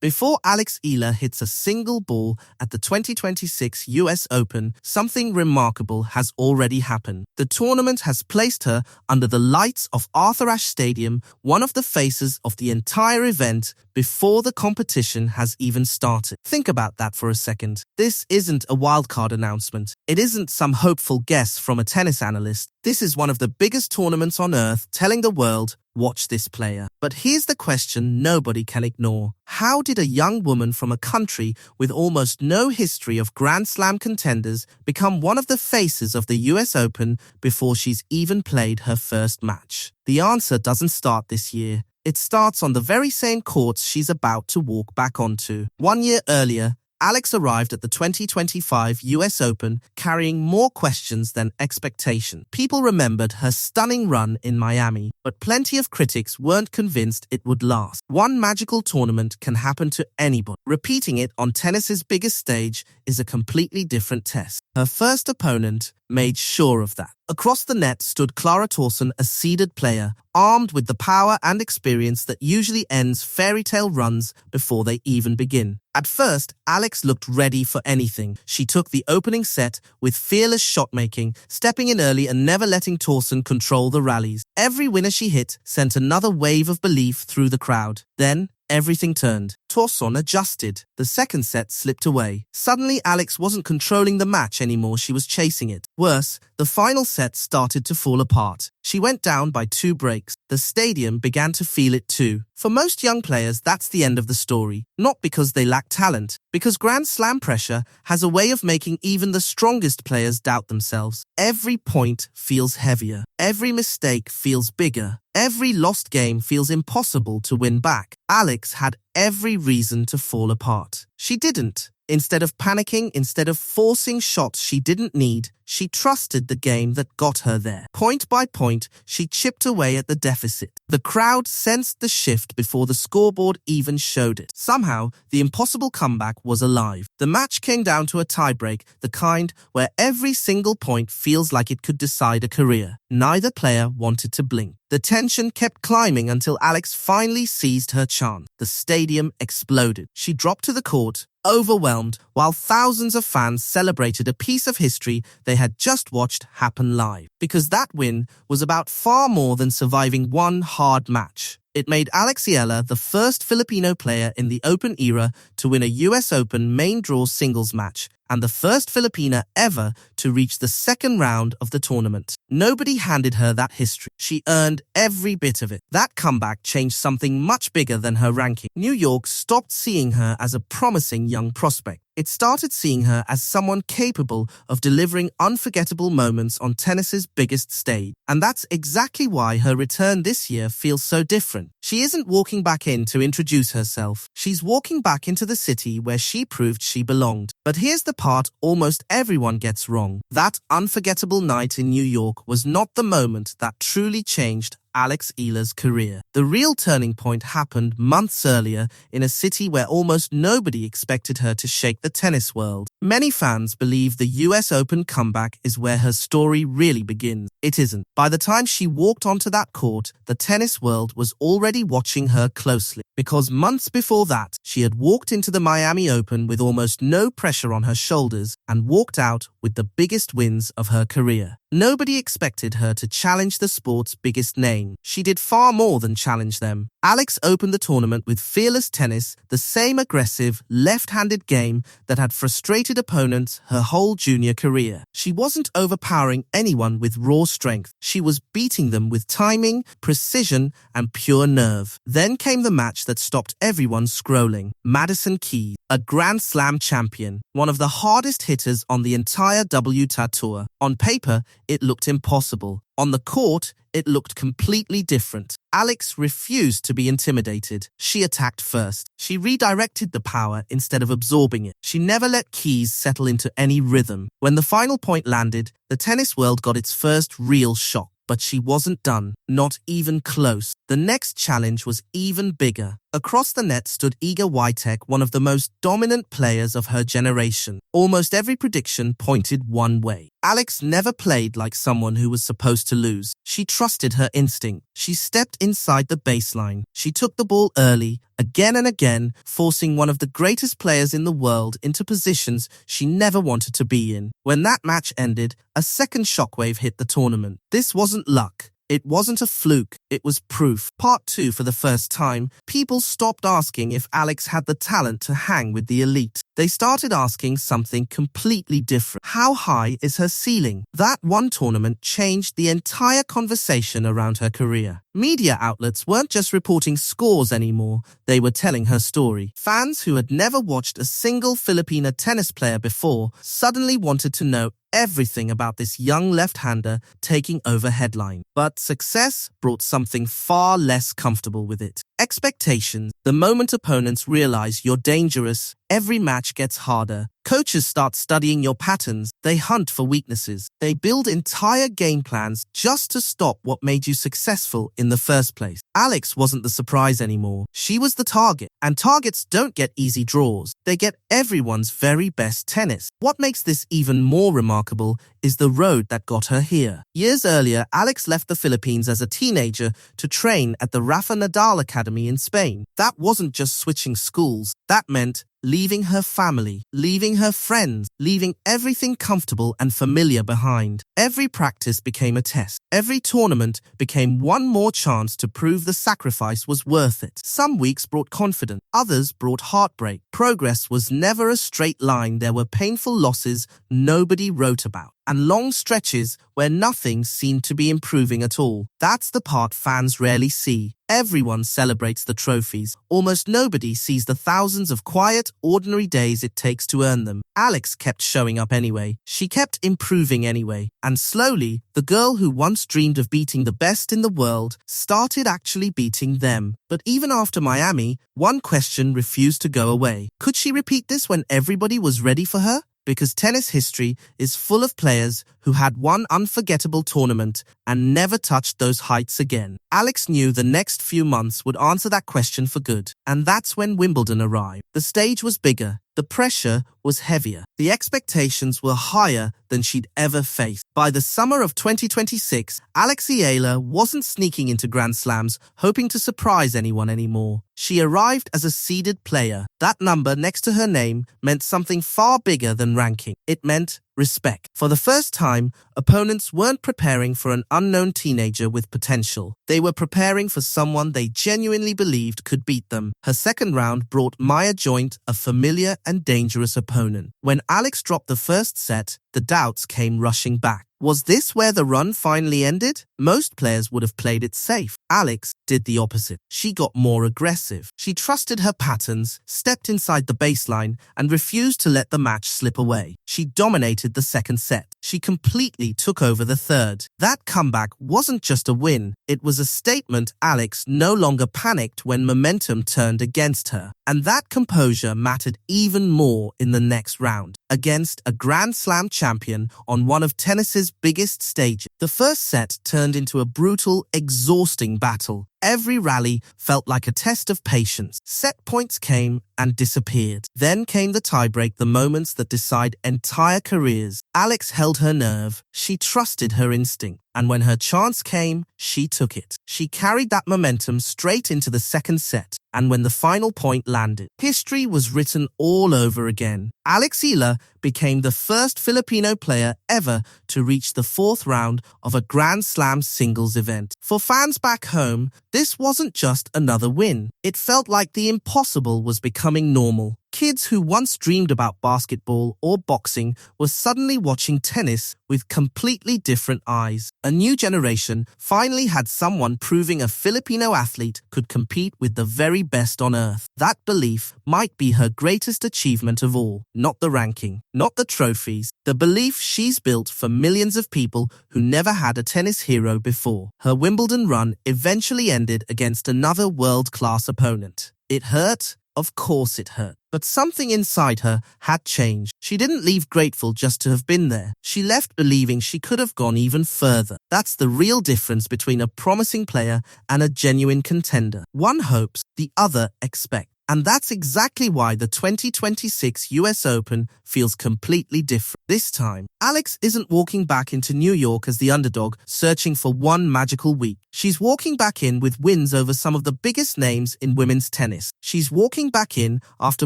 Before Alex Eala hits a single ball at the 2026 US Open, something remarkable has already happened. The tournament has placed her under the lights of Arthur Ashe Stadium, one of the faces of the entire event, before the competition has even started. Think about that for a second. This isn't a wildcard announcement. It isn't some hopeful guess from a tennis analyst. This is one of the biggest tournaments on earth, telling the world, watch this player. But here's the question nobody can ignore. How did a young woman from a country with almost no history of Grand Slam contenders become one of the faces of the US Open before she's even played her first match? The answer doesn't start this year. It starts on the very same courts she's about to walk back onto. 1 year earlier, Alex arrived at the 2025 US Open carrying more questions than expectation. People remembered her stunning run in Miami, but plenty of critics weren't convinced it would last. One magical tournament can happen to anybody. Repeating it on tennis's biggest stage is a completely different test. Her first opponent made sure of that. Across the net stood Clara Tauson, a seeded player, armed with the power and experience that usually ends fairy tale runs before they even begin. At first, Alex looked ready for anything. She took the opening set with fearless shot-making, stepping in early and never letting Tauson control the rallies. Every winner she hit sent another wave of belief through the crowd. Then, everything turned. Tauson adjusted. The second set slipped away. Suddenly, Alex wasn't controlling the match anymore, she was chasing it. Worse, the final set started to fall apart. She went down by 2 breaks. The stadium began to feel it too. For most young players, that's the end of the story. Not because they lack talent, because Grand Slam pressure has a way of making even the strongest players doubt themselves. Every point feels heavier. Every mistake feels bigger. Every lost game feels impossible to win back. Alex had every reason to fall apart. She didn't. Instead of panicking, instead of forcing shots she didn't need, she trusted the game that got her there. Point by point, she chipped away at the deficit. The crowd sensed the shift before the scoreboard even showed it. Somehow, the impossible comeback was alive. The match came down to a tiebreak, the kind where every single point feels like it could decide a career. Neither player wanted to blink. The tension kept climbing until Alex finally seized her chance. The stadium exploded. She dropped to the court, overwhelmed, while thousands of fans celebrated a piece of history they had just watched happen live. Because that win was about far more than surviving one hard match. It made Alex Eala the first Filipino player in the Open era to win a US Open main draw singles match, and the first Filipina ever to reach the second round of the tournament. Nobody handed her that history. She earned every bit of it. That comeback changed something much bigger than her ranking. New York stopped seeing her as a promising young prospect. It started seeing her as someone capable of delivering unforgettable moments on tennis's biggest stage. And that's exactly why her return this year feels so different. She isn't walking back in to introduce herself. She's walking back into the city where she proved she belonged. But here's the part almost everyone gets wrong. That unforgettable night in New York was not the moment that truly changed Alex Eala's career. The real turning point happened months earlier in a city where almost nobody expected her to shake the tennis world. Many fans believe the US Open comeback is where her story really begins. It isn't. By the time she walked onto that court, the tennis world was already watching her closely. Because months before that, she had walked into the Miami Open with almost no pressure on her shoulders and walked out with the biggest wins of her career. Nobody expected her to challenge the sport's biggest name. She did far more than challenge them. Alex opened the tournament with fearless tennis, the same aggressive, left-handed game that had frustrated opponents her whole junior career. She wasn't overpowering anyone with raw strength. She was beating them with timing, precision, and pure nerve. Then came the match that stopped everyone scrolling. Madison Keys, a Grand Slam champion, one of the hardest hitters on the entire WTA Tour. On paper, it looked impossible. On the court, it looked completely different. Alex refused to be intimidated. She attacked first. She redirected the power instead of absorbing it. She never let Keys settle into any rhythm. When the final point landed, the tennis world got its first real shock. But she wasn't done, not even close. The next challenge was even bigger. Across the net stood Iga Swiatek, one of the most dominant players of her generation. Almost every prediction pointed one way. Alex never played like someone who was supposed to lose. She trusted her instinct. She stepped inside the baseline. She took the ball early, again and again, forcing one of the greatest players in the world into positions she never wanted to be in. When that match ended, a second shockwave hit the tournament. This wasn't luck. It wasn't a fluke, it was proof. Part 2, for the first time, people stopped asking if Alex had the talent to hang with the elite. They started asking something completely different. How high is her ceiling? That one tournament changed the entire conversation around her career. Media outlets weren't just reporting scores anymore, they were telling her story. Fans who had never watched a single Filipina tennis player before suddenly wanted to know everything about this young left-hander taking over headline. But success brought something far less comfortable with it. Expectations. The moment opponents realize you're dangerous, every match gets harder. Coaches start studying your patterns. They hunt for weaknesses. They build entire game plans just to stop what made you successful in the first place. Alex wasn't the surprise anymore. She was the target. And targets don't get easy draws. They get everyone's very best tennis. What makes this even more remarkable is the road that got her here. Years earlier, Alex left the Philippines as a teenager to train at the Rafa Nadal Academy in Spain. That wasn't just switching schools. That meant leaving her family, leaving her friends, leaving everything comfortable and familiar behind. Every practice became a test. Every tournament became one more chance to prove the sacrifice was worth it. Some weeks brought confidence, others brought heartbreak. Progress was never a straight line. There were painful losses nobody wrote about, and long stretches where nothing seemed to be improving at all. That's the part fans rarely see. Everyone celebrates the trophies. Almost nobody sees the thousands of quiet, ordinary days it takes to earn them. Alex kept showing up anyway. She kept improving anyway. And slowly, the girl who once dreamed of beating the best in the world started actually beating them. But even after Miami, one question refused to go away. Could she repeat this when everybody was ready for her? Because tennis history is full of players who had one unforgettable tournament and never touched those heights again. Alex knew the next few months would answer that question for good. And that's when Wimbledon arrived. The stage was bigger. The pressure was heavier. The expectations were higher than she'd ever faced. By the summer of 2026, Alex Eala wasn't sneaking into Grand Slams hoping to surprise anyone anymore. She arrived as a seeded player. That number next to her name meant something far bigger than ranking. It meant respect. For the first time, opponents weren't preparing for an unknown teenager with potential. They were preparing for someone they genuinely believed could beat them. Her second round brought Maya Joint, a familiar and dangerous opponent. When Alex dropped the first set, the doubts came rushing back. Was this where the run finally ended? Most players would have played it safe. Alex did the opposite. She got more aggressive. She trusted her patterns, stepped inside the baseline, and refused to let the match slip away. She dominated the second set. She completely took over the third. That comeback wasn't just a win. It was a statement. Alex no longer panicked when momentum turned against her. And that composure mattered even more in the next round, against a Grand Slam champion on one of tennis's biggest stages. The first set turned into a brutal, exhausting battle. Every rally felt like a test of patience. Set points came and disappeared. Then came the tiebreak, the moments that decide entire careers. Alex held her nerve. She trusted her instinct. And when her chance came, she took it. She carried that momentum straight into the second set. And when the final point landed, history was written all over again. Alex Eala became the first Filipino player ever to reach the fourth round of a Grand Slam singles event. For fans back home, this wasn't just another win. It felt like the impossible was becoming normal. Kids who once dreamed about basketball or boxing were suddenly watching tennis with completely different eyes. A new generation finally had someone proving a Filipino athlete could compete with the very best on earth. That belief might be her greatest achievement of all. Not the ranking, not the trophies, the belief she's built for millions of people who never had a tennis hero before. Her Wimbledon run eventually ended against another world-class opponent. It hurt. Of course it hurt. But something inside her had changed. She didn't leave grateful just to have been there. She left believing she could have gone even further. That's the real difference between a promising player and a genuine contender. One hopes, the other expects. And that's exactly why the 2026 US Open feels completely different. This time, Alex isn't walking back into New York as the underdog, searching for one magical week. She's walking back in with wins over some of the biggest names in women's tennis. She's walking back in after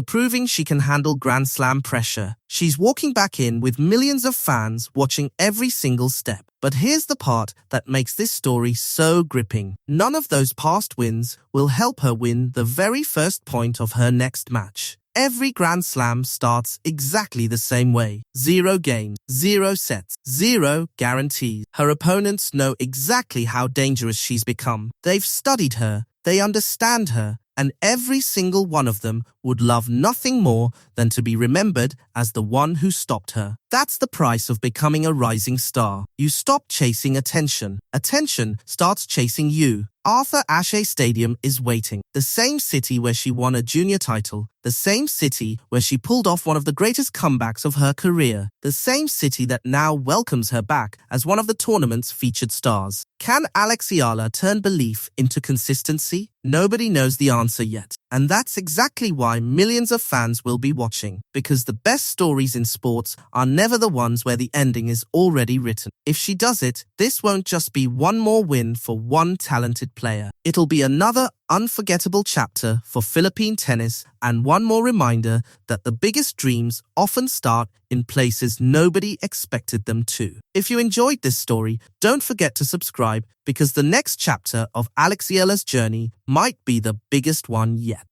proving she can handle Grand Slam pressure. She's walking back in with millions of fans watching every single step. But here's the part that makes this story so gripping. None of those past wins will help her win the very first point of her next match. Every Grand Slam starts exactly the same way. 0 games, 0 sets, 0 guarantees. Her opponents know exactly how dangerous she's become. They've studied her, they understand her, and every single one of them would love nothing more than to be remembered as the one who stopped her. That's the price of becoming a rising star. You stop chasing attention. Attention starts chasing you. Arthur Ashe Stadium is waiting. The same city where she won a junior title. The same city where she pulled off one of the greatest comebacks of her career. The same city that now welcomes her back as one of the tournament's featured stars. Can Alex Eala turn belief into consistency? Nobody knows the answer yet. And that's exactly why millions of fans will be watching. Because the best stories in sports are never the ones where the ending is already written. If she does it, this won't just be one more win for one talented player. It'll be another unforgettable chapter for Philippine tennis and one more reminder that the biggest dreams often start in places nobody expected them to. If you enjoyed this story, don't forget to subscribe because the next chapter of Alex Eala's journey might be the biggest one yet.